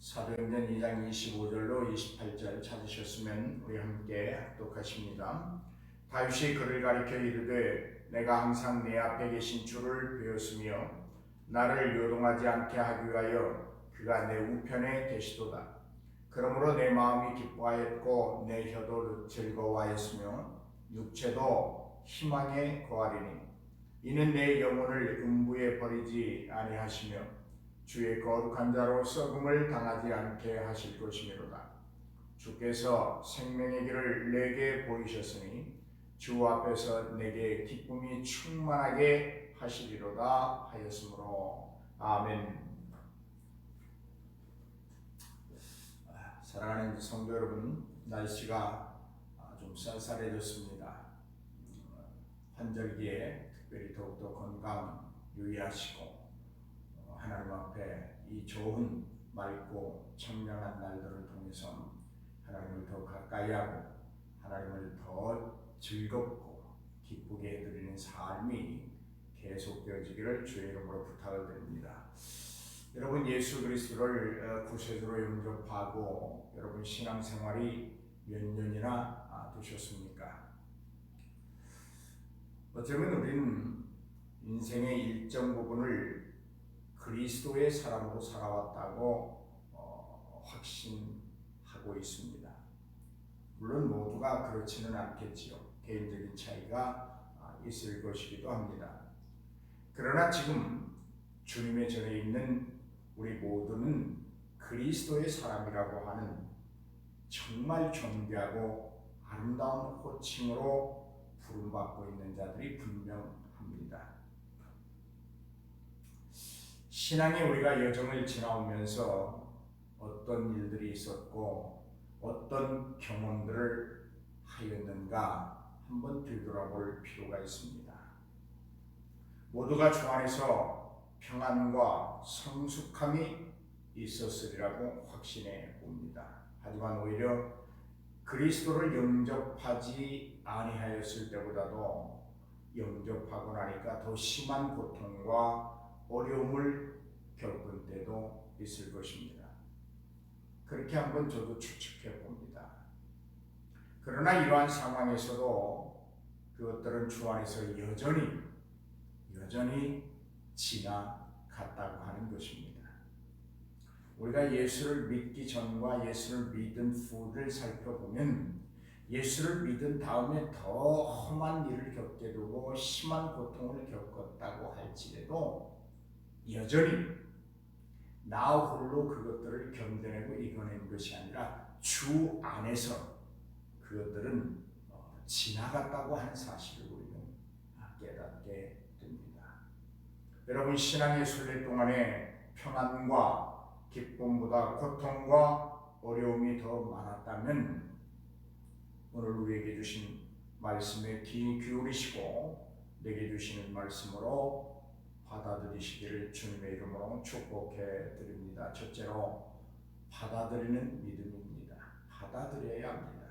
사도행전 2장 25절로 28절 찾으셨으면 우리 함께 합독하십니다. 다윗이 그를 가리켜 이르되 내가 항상 내 앞에 계신 주를 배웠으며 나를 요동하지 않게 하기 위하여 그가 내 우편에 계시도다. 그러므로 내 마음이 기뻐하였고 내 혀도 즐거워하였으며 육체도 희망에 거하리니 이는 내 영혼을 음부에 버리지 아니하시며 주의 거룩한 자로 썩음을 당하지 않게 하실 것이미로다. 주께서 생명의 길을 내게 보이셨으니 주 앞에서 내게 기쁨이 충만하게 하시리로다 하였으므로. 아멘. 사랑하는 성도 여러분, 날씨가 좀 쌀쌀해졌습니다. 환절기에 특별히 더욱더 건강 유의하시고 하나님 앞에 이 좋은 맑고 청량한 날들을 통해서 하나님을 더 가까이 하고 하나님을 더 즐겁고 기쁘게 해드리는 삶이 계속되어지기를 주의 이름으로 부탁을 드립니다. 여러분, 예수 그리스도를 구세주로 영접하고 여러분 신앙생활이 몇 년이나 되셨습니까? 어쩌면 우리는 인생의 일정 부분을 그리스도의 사람으로 살아왔다고 확신하고 있습니다. 물론 모두가 그렇지는 않겠지요. 개인적인 차이가 있을 것이기도 합니다. 그러나 지금 주님의 전에 있는 우리 모두는 그리스도의 사람이라고 하는 정말 존귀하고 아름다운 호칭으로 부름받고 있는 자들이 분명합니다. 신앙의 우리가 여정을 지나오면서 어떤 일들이 있었고 어떤 경험들을 하였는가 한번 되돌아볼 필요가 있습니다. 모두가 주 안에서 평안과 성숙함이 있었으리라고 확신해 봅니다. 하지만 오히려 그리스도를 영접하지 아니하였을 때보다도 영접하고 나니까 더 심한 고통과 어려움을 겪을 때도 있을 것입니다. 그렇게 한번 저도 추측해 봅니다. 그러나 이러한 상황에서도 그것들은 주 안에서 여전히 지나갔다고 하는 것입니다. 우리가 예수를 믿기 전과 예수를 믿은 후를 살펴보면 예수를 믿은 다음에 더 험한 일을 겪게 되고 심한 고통을 겪었다고 할지라도 여전히 나 홀로 그것들을 견뎌내고 이겨낸 것이 아니라 주 안에서 그것들은 지나갔다고 하는 사실을 우리는 깨닫게 됩니다. 여러분, 신앙의 순례 동안에 평안과 기쁨보다 고통과 어려움이 더 많았다면 오늘 우리에게 주신 말씀에 귀 기울이시고 내게 주시는 말씀으로 받아들이시기를 주님의 이름으로 축복해 드립니다. 첫째로 받아들이는 믿음입니다. 받아들여야 합니다.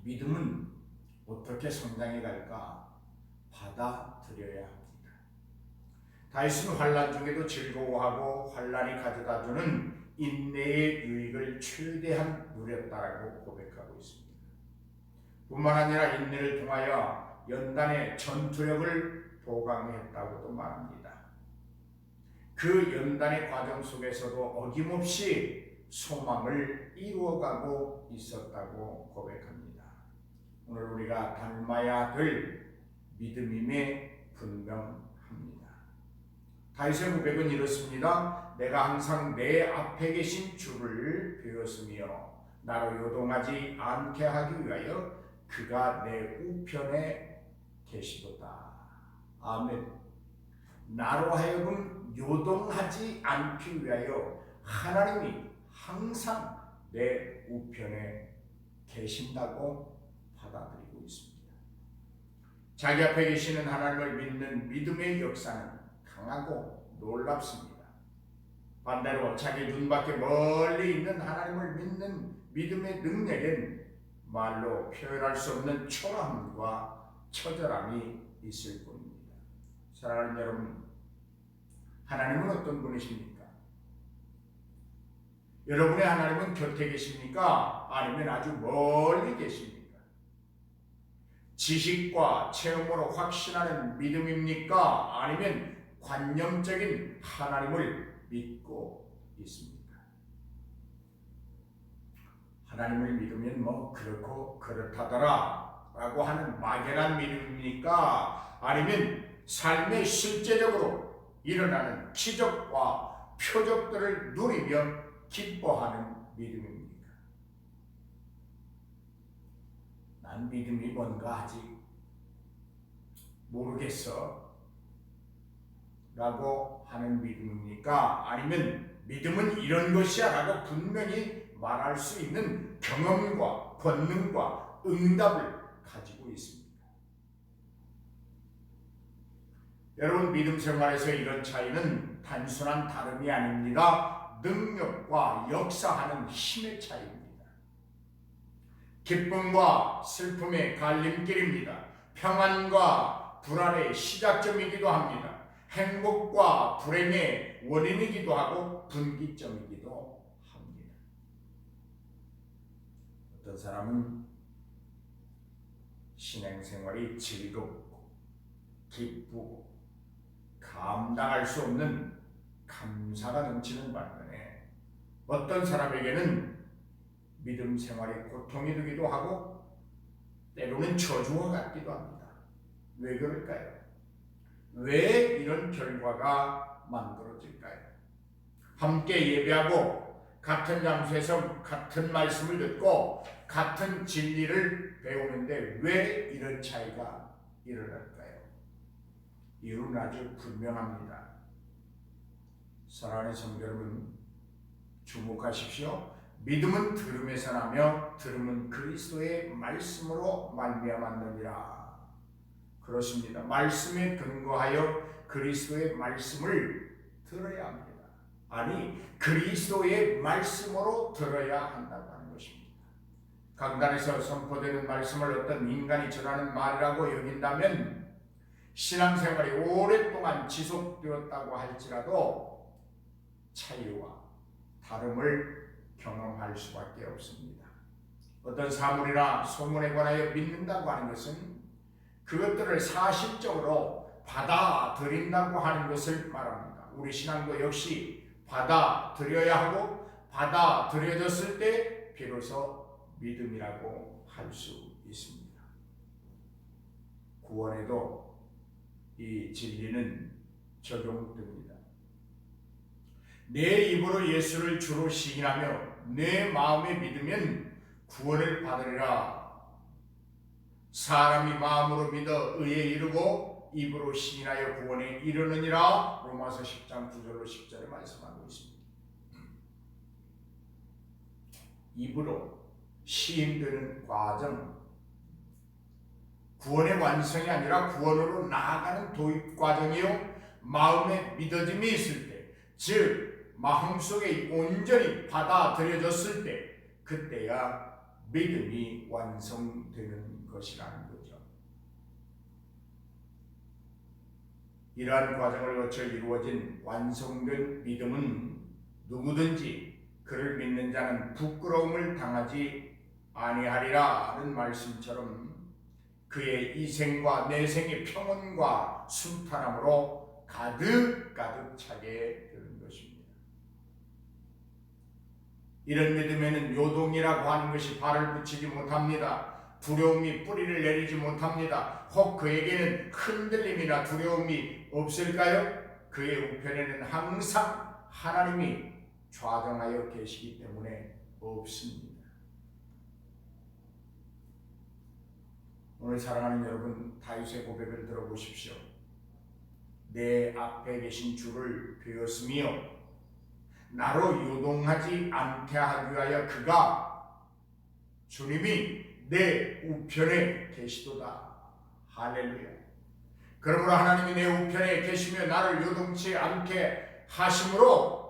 믿음은 어떻게 성장해 갈까? 받아들여야 합니다. 다윗은 환난 중에도 즐거워하고 환난이 가져다주는 인내의 유익을 최대한 누렸다라고 고백하고 있습니다. 뿐만 아니라 인내를 통하여 연단의 전투력을 보강했다고도 말합니다. 그 연단의 과정 속에서도 어김없이 소망을 이루어가고 있었다고 고백합니다. 오늘 우리가 닮아야 될 믿음임에 분명합니다. 다윗의 고백은 이렇습니다. 내가 항상 내 앞에 계신 주를 배웠으며 나로 요동하지 않게 하기 위하여 그가 내 우편에 계시도다. 아멘. 나로 하여금 요동하지 않기 위하여 하나님이 항상 내 우편에 계신다고 받아들이고 있습니다. 자기 앞에 계시는 하나님을 믿는 믿음의 역사는 강하고 놀랍습니다. 반대로 자기 눈밖에 멀리 있는 하나님을 믿는 믿음의 능력엔 말로 표현할 수 없는 초라함과 처절함이 있을 뿐입니다. 사랑하는 여러분, 하나님은 어떤 분이십니까? 여러분의 하나님은 곁에 계십니까? 아니면 아주 멀리 계십니까? 지식과 체험으로 확신하는 믿음입니까? 아니면 관념적인 하나님을 믿고 있습니까? 하나님을 믿으면 뭐 그렇고 그렇다더라 라고 하는 막연한 믿음입니까? 아니면 삶의 실제적으로 일어나는 기적과 표적들을 누리며 기뻐하는 믿음입니까? 난 믿음이 뭔가 아직 모르겠어 라고 하는 믿음입니까? 아니면 믿음은 이런 것이야 라고 분명히 말할 수 있는 경험과 권능과 응답을 가지고 있습니다. 여러분, 믿음 생활에서 이런 차이는 단순한 다름이 아닙니다. 능력과 역사하는 힘의 차이입니다. 기쁨과 슬픔의 갈림길입니다. 평안과 불안의 시작점이기도 합니다. 행복과 불행의 원인이기도 하고 분기점이기도 합니다. 어떤 사람은 신앙생활이 즐겁고 기쁘고 감당할 수 없는 감사가 넘치는 반면에 어떤 사람에게는 믿음 생활이 고통이 되기도 하고 때로는 저주와 같기도 합니다. 왜 그럴까요? 왜 이런 결과가 만들어질까요? 함께 예배하고 같은 장소에서 같은 말씀을 듣고 같은 진리를 배우는데 왜 이런 차이가 일어날까요? 이유는 아주 분명합니다. 사랑하는 성도 여러분, 주목하십시오. 믿음은 들음에서 나며 들음은 그리스도의 말씀으로 말미암았느니라. 그렇습니다. 말씀에 근거하여 그리스도의 말씀을 들어야 합니다. 아니, 그리스도의 말씀으로 들어야 한다고 하는 것입니다. 강단에서 선포되는 말씀을 어떤 인간이 전하는 말이라고 여긴다면 신앙생활이 오랫동안 지속되었다고 할지라도 차이와 다름을 경험할 수밖에 없습니다. 어떤 사물이나 소문에 관하여 믿는다고 하는 것은 그것들을 사실적으로 받아들인다고 하는 것을 말합니다. 우리 신앙도 역시 받아들여야 하고 받아들여졌을 때 비로소 믿음이라고 할 수 있습니다. 구원에도 이 진리는 적용됩니다. 내 입으로 예수를 주로 시인하며 내 마음에 믿으면 구원을 받으리라. 사람이 마음으로 믿어 의에 이르고 입으로 시인하여 구원에 이르느니라. 로마서 10장 9절로 10절에 말씀하고 있습니다. 입으로 시인되는 과정, 구원의 완성이 아니라 구원으로 나아가는 도입 과정이요, 마음에 믿어짐이 있을 때, 즉 마음속에 온전히 받아들여졌을 때, 그때야 믿음이 완성되는 것이라는 거죠. 이러한 과정을 거쳐 이루어진 완성된 믿음은 누구든지 그를 믿는 자는 부끄러움을 당하지 아니하리라는 말씀처럼 그의 이생과 내생의 평온과 순탄함으로 가득가득 차게 되는 것입니다. 이런 믿음에는 요동이라고 하는 것이 발을 붙이지 못합니다. 두려움이 뿌리를 내리지 못합니다. 혹 그에게는 흔들림이나 두려움이 없을까요? 그의 우편에는 항상 하나님이 좌정하여 계시기 때문에 없습니다. 오늘 사랑하는 여러분, 다윗의 고백을 들어보십시오. 내 앞에 계신 주를 배웠으며 나로 요동하지 않게 하기 위하여 그가 주님이 내 우편에 계시도다. 할렐루야. 그러므로 하나님이 내 우편에 계시며 나를 요동치 않게 하심으로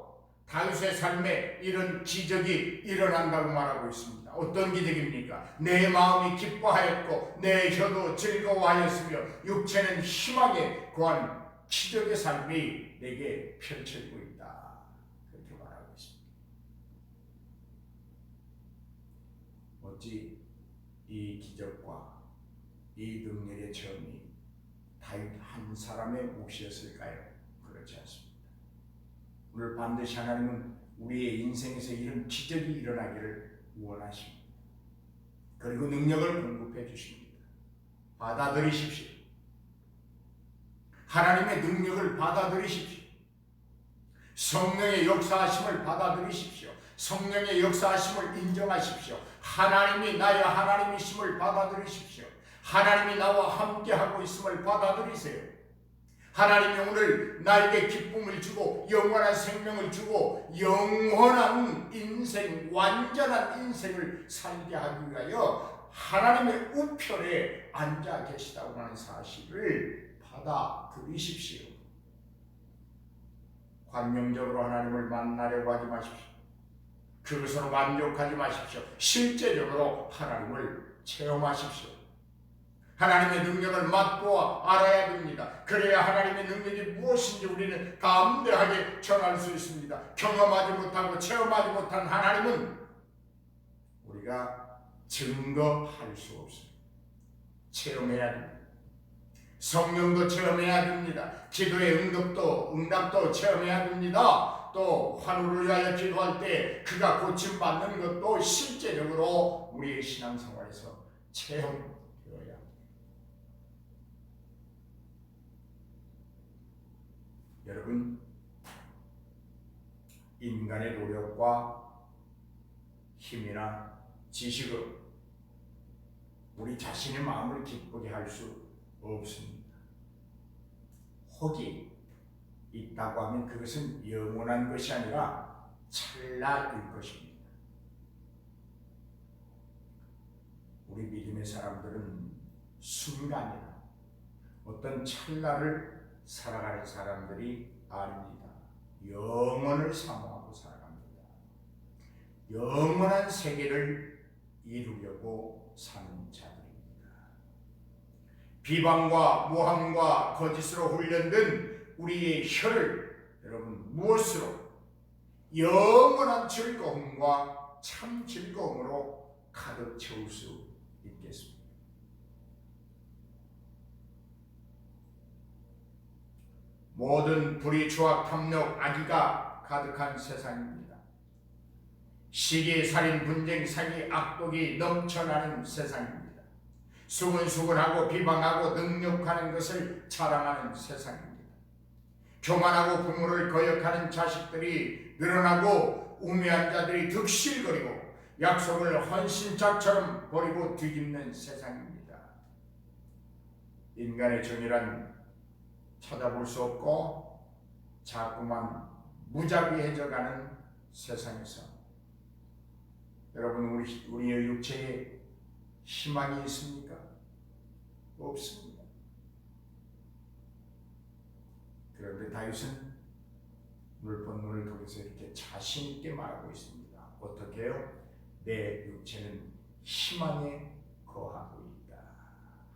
다윗의 삶에 이런 기적이 일어난다고 말하고 있습니다. 어떤 기적입니까? 내 마음이 기뻐하였고 내 혀도 즐거워하였으며 육체는 희망에 구한 기적의 삶이 내게 펼쳐지고 있다. 그렇게 말하고 있습니다. 어찌 이 기적과 이 능력의 체험이 다윗 한 사람의 몫이었을까요? 그렇지 않습니다. 오늘 반드시 하나님은 우리의 인생에서 이런 기적이 일어나기를 원하십니다. 그리고 능력을 공급해 주십니다. 받아들이십시오. 하나님의 능력을 받아들이십시오. 성령의 역사하심을 받아들이십시오. 성령의 역사하심을 인정하십시오. 하나님이 나의 하나님이심을 받아들이십시오. 하나님이 나와 함께하고 있음을 받아들이세요. 하나님이 오늘 나에게 기쁨을 주고 영원한 생명을 주고 영원한 인생, 완전한 인생을 살게 하기 위하여 하나님의 우편에 앉아 계시다고 하는 사실을 받아들이십시오. 관념적으로 하나님을 만나려고 하지 마십시오. 그것으로 만족하지 마십시오. 실제적으로 하나님을 체험하십시오. 하나님의 능력을 맛보아 알아야 됩니다. 그래야 하나님의 능력이 무엇인지 우리는 담대하게 전할 수 있습니다. 경험하지 못하고 체험하지 못한 하나님은 우리가 증거할 수 없습니다. 체험해야 됩니다. 성령도 체험해야 됩니다. 기도의 응답도 체험해야 됩니다. 또 환우를 위하여 기도할 때 그가 고침받는 것도 실제적으로 우리의 신앙생활에서 체험되어야 합니다. 여러분, 인간의 노력과 힘이나 지식으로 우리 자신의 마음을 기쁘게 할 수 없습니다. 혹이 있다고 하면 그것은 영원한 것이 아니라 찰나일 것입니다. 우리 믿음의 사람들은 순간이나 어떤 찰나를 살아가는 사람들이 아닙니다. 영원을 사모하고 살아갑니다. 영원한 세계를 이루려고 사는 자들입니다. 비방과 모함과 거짓으로 훈련된 우리의 혀를 여러분 무엇으로 영원한 즐거움과 참 즐거움으로 가득 채울 수 있겠습니까? 모든 불의, 추악, 탐욕, 악의가 가득한 세상입니다. 시기, 살인, 분쟁, 사기, 악독이 넘쳐나는 세상입니다. 수근수근하고 비방하고 능욕하는 것을 자랑하는 세상입니다. 교만하고 부모를 거역하는 자식들이 늘어나고 우매한 자들이 득실거리고 약속을 헌신짝처럼 버리고 뒤집는 세상입니다. 인간의 정의란 찾아볼 수 없고 자꾸만 무자비해져가는 세상에서 여러분 우리의 육체에 희망이 있습니까? 없습니다. 그런데 다윗은 오늘 본문을 통해서 이렇게 자신 있게 말하고 있습니다. 어떻게 해요? 내 육체는 희망에 거하고 있다.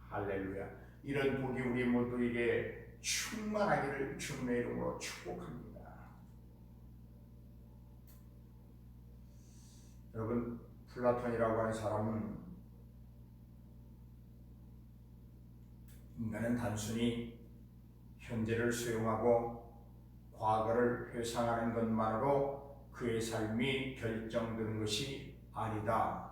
할렐루야. 이런 복이 우리 모두에게 충만하기를 주님의 이름으로 축복합니다. 여러분, 플라톤이라고 하는 사람은 인간은 단순히 현재를 수용하고 과거를 회상하는 것만으로 그의 삶이 결정되는 것이 아니다.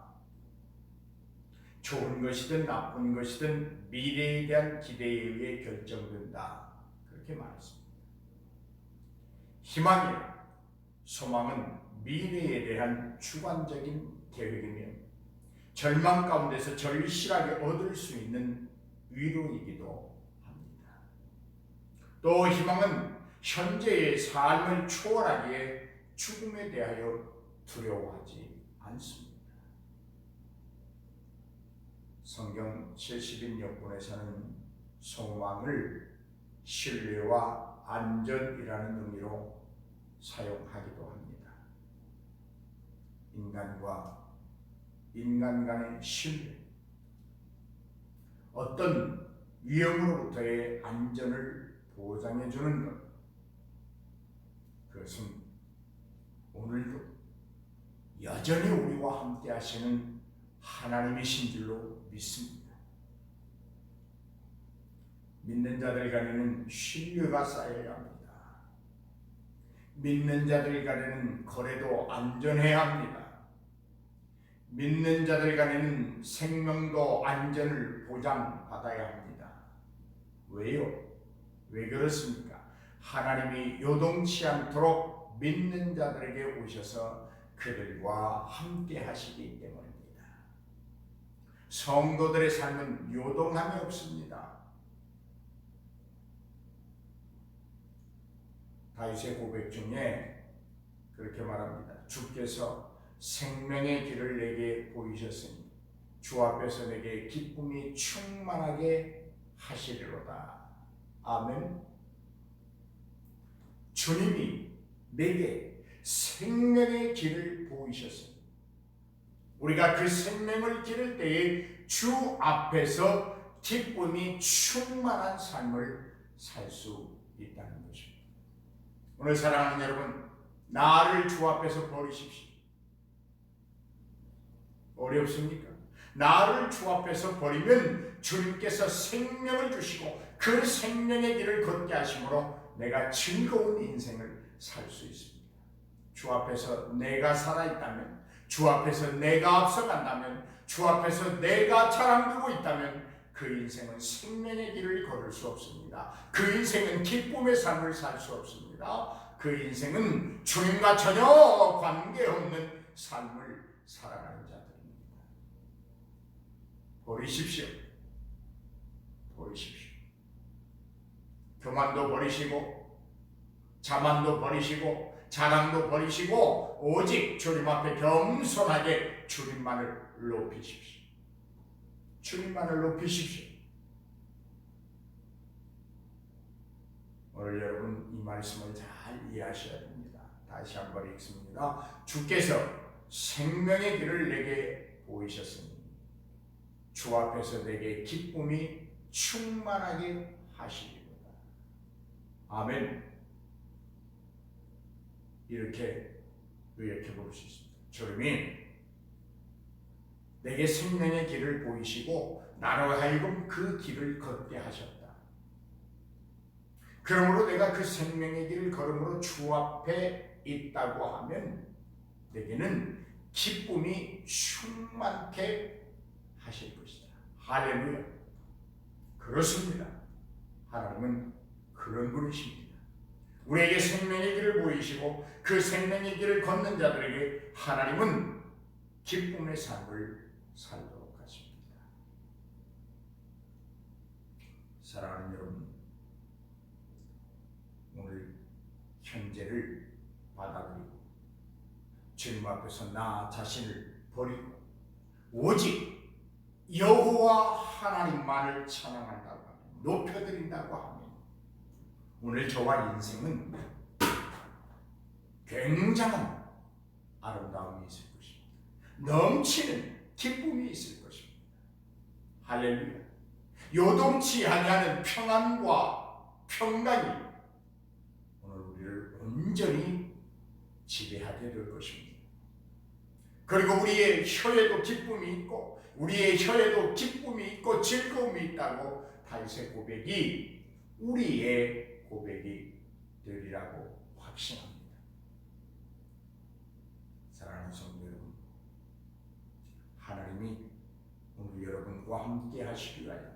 좋은 것이든 나쁜 것이든 미래에 대한 기대에 의해 결정된다. 그렇게 말했습니다. 희망이나 소망은 미래에 대한 주관적인 계획이며 절망 가운데서 절실하게 얻을 수 있는 위로이기도 합니다. 또 희망은 현재의 삶을 초월하기에 죽음에 대하여 두려워하지 않습니다. 성경 70인 역본에서는 소망을 신뢰와 안전이라는 의미로 사용하기도 합니다. 인간과 인간 간의 신뢰, 어떤 위험으로부터의 안전을 보장해 주는 것, 그것은 오늘도 여전히 우리와 함께 하시는 하나님이신 줄로 믿습니다. 믿는 자들 간에는 신뢰가 쌓여야 합니다. 믿는 자들 간에는 거래도 안전해야 합니다. 믿는 자들 간에는 생명도 안전을 보장받아야 합니다. 왜요? 왜 그렇습니까? 하나님이 요동치 않도록 믿는 자들에게 오셔서 그들과 함께 하시기 때문입니다. 성도들의 삶은 요동함이 없습니다. 다윗의 고백 중에 그렇게 말합니다. 주께서 생명의 길을 내게 보이셨으니 주 앞에서 내게 기쁨이 충만하게 하시리로다. 아멘. 주님이 내게 생명의 길을 보이셨으니 우리가 그 생명을 기를 때에 주 앞에서 기쁨이 충만한 삶을 살 수 있다는 것입니다. 오늘 사랑하는 여러분, 나를 주 앞에서 버리십시오. 어렵습니까? 나를 주 앞에서 버리면 주님께서 생명을 주시고 그 생명의 길을 걷게 하심으로 내가 즐거운 인생을 살 수 있습니다. 주 앞에서 내가 살아있다면, 주 앞에서 내가 앞서간다면, 주 앞에서 내가 자랑하고 있다면 그 인생은 생명의 길을 걸을 수 없습니다. 그 인생은 기쁨의 삶을 살 수 없습니다. 그 인생은 주님과 전혀 관계없는 삶을 살아가는 자들입니다. 버리십시오. 버리십시오. 교만도 버리시고 자만도 버리시고 자랑도 버리시고 오직 주님 앞에 겸손하게 주님만을 높이십시오. 주님만을 높이십시오. 오늘 여러분 이 말씀을 잘 이해하셔야 됩니다. 다시 한번 읽습니다. 주께서 생명의 길을 내게 보이셨으니 주 앞에서 내게 기쁨이 충만하게 하시리로다. 아멘. 이렇게 요약해 볼 수 있습니다. 주님이 내게 생명의 길을 보이시고 나로 하여금 그 길을 걷게 하셨다. 그러므로 내가 그 생명의 길을 걸음으로 주 앞에 있다고 하면 내게는 기쁨이 충만케 하실 것이다. 할렐루야. 그렇습니다. 하나님은 그런 분이십니다. 우리에게 생명의 길을 보이시고 그 생명의 길을 걷는 자들에게 하나님은 기쁨의 삶을 살도록 하십니다. 사랑하는 여러분, 오늘 현재를 받아들이고 주님 앞에서 나 자신을 버리고 오직 여호와 하나님만을 찬양한다고 하면, 높여드린다고 하면 오늘 저와 인생은 굉장한 아름다움이 있을 것입니다. 넘치는 기쁨이 있을 것입니다. 할렐루야. 요동치 아니하는 평안과 평강이 오늘 우리를 온전히 지배하게 될 것입니다. 그리고 우리의 혀에도 기쁨이 있고 우리의 혀에도 기쁨이 있고 즐거움이 있다고 다윗의 고백이 우리의 고백이 되리라고 확신합니다. 사랑하는 성도 여러분, 하나님이 오늘 여러분과 함께 하시기 위하여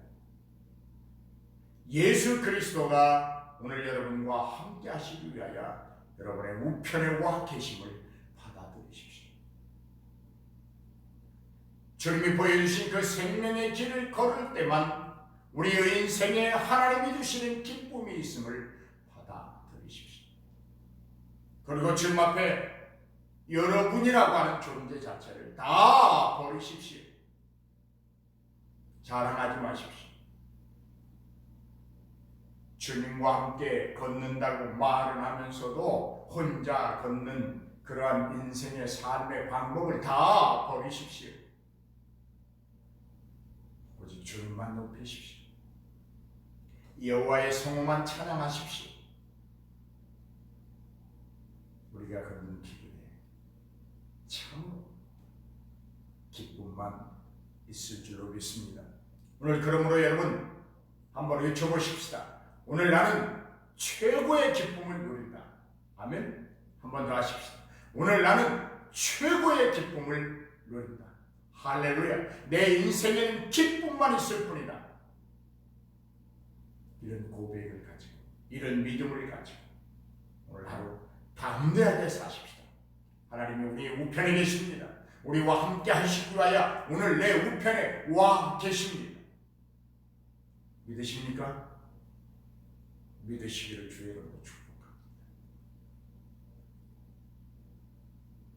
예수 그리스도가 오늘 여러분과 함께 하시기 위하여 여러분의 우편에 와 계심을 받아들이십시오. 주님이 보여주신 그 생명의 길을 걸을 때만 우리의 인생에 하나님이 주시는 기쁨이 있음을 받아들이십시오. 그리고 주님 앞에 여러분이라고 하는 존재 자체를 다 버리십시오. 자랑하지 마십시오. 주님과 함께 걷는다고 말은 하면서도 혼자 걷는 그러한 인생의 삶의 방법을 다 버리십시오. 오직 주님만 높이십시오. 여호와의 성호만 찬양하십시오. 우리가 걷는 길에 참으로 기쁨 기쁨만 있을 줄로 믿습니다. 오늘 그러므로 여러분 한번 외쳐보십시다. 오늘 나는 최고의 기쁨을 누린다. 아멘. 한 번 더 하십시다. 오늘 나는 최고의 기쁨을 누린다. 할렐루야. 내 인생에는 기쁨만 있을 뿐이다. 이런 고백을 가지고 이런 믿음을 가지고 오늘 하루 담대하게 사십시다. 하나님이 우리 우편에 계십니다. 우리와 함께 하시기 위하여 오늘 내 우편에 와 계십니다. 믿으십니까? 믿으시기를 주의 이름으로 축복합니다.